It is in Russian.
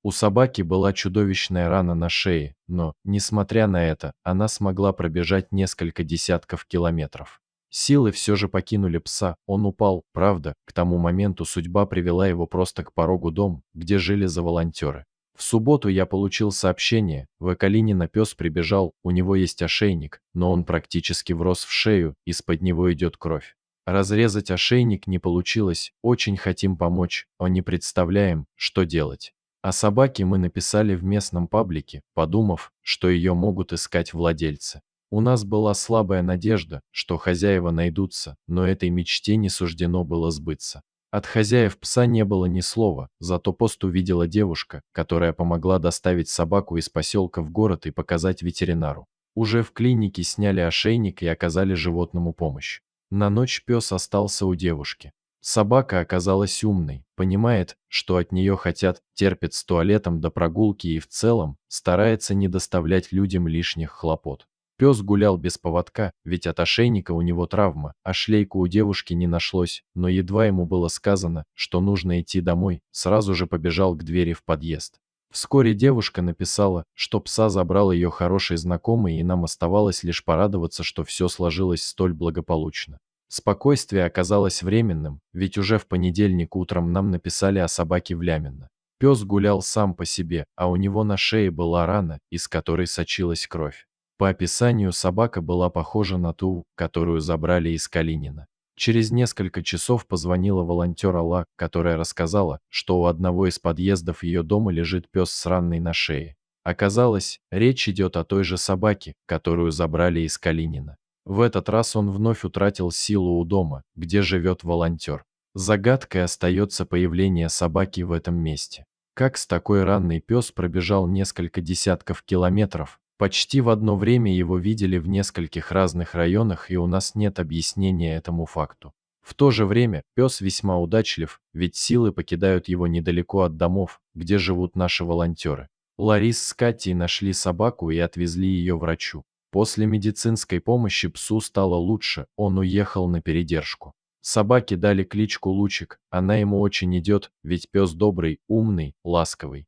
У собаки была чудовищная рана на шее, но, несмотря на это, она смогла пробежать несколько десятков километров. Силы все же покинули пса, он упал, правда, к тому моменту судьба привела его просто к порогу дома, где жили заволонтеры. В субботу я получил сообщение, в Экалинина пес прибежал, у него есть ошейник, но он практически врос в шею, из-под него идет кровь. Разрезать ошейник не получилось, очень хотим помочь, но не представляем, что делать. О собаке мы написали в местном паблике, подумав, что ее могут искать владельцы. У нас была слабая надежда, что хозяева найдутся, но этой мечте не суждено было сбыться. От хозяев пса не было ни слова, зато пост увидела девушка, которая помогла доставить собаку из поселка в город и показать ветеринару. Уже в клинике сняли ошейник и оказали животному помощь. На ночь пес остался у девушки. Собака оказалась умной, понимает, что от нее хотят, терпит с туалетом до прогулки и в целом старается не доставлять людям лишних хлопот. Пес гулял без поводка, ведь от ошейника у него травма, а шлейку у девушки не нашлось, но едва ему было сказано, что нужно идти домой, сразу же побежал к двери в подъезд. Вскоре девушка написала, что пса забрал ее хороший знакомый, и нам оставалось лишь порадоваться, что все сложилось столь благополучно. Спокойствие оказалось временным, ведь уже в понедельник утром нам написали о собаке Влямина. Пес гулял сам по себе, а у него на шее была рана, из которой сочилась кровь. По описанию собака была похожа на ту, которую забрали из Калинина. Через несколько часов позвонила волонтер Алла, которая рассказала, что у одного из подъездов ее дома лежит пес с ранной на шее. Оказалось, речь идет о той же собаке, которую забрали из Калинина. В этот раз он вновь утратил силу у дома, где живет волонтер. Загадкой остается появление собаки в этом месте. Как с такой ранной пес пробежал несколько десятков километров? Почти в одно время его видели в нескольких разных районах, и у нас нет объяснения этому факту. В то же время пес весьма удачлив, ведь силы покидают его недалеко от домов, где живут наши волонтеры. Ларис с Катей нашли собаку и отвезли ее врачу. После медицинской помощи псу стало лучше, он уехал на передержку. Собаке дали кличку Лучик, она ему очень идет, ведь пес добрый, умный, ласковый.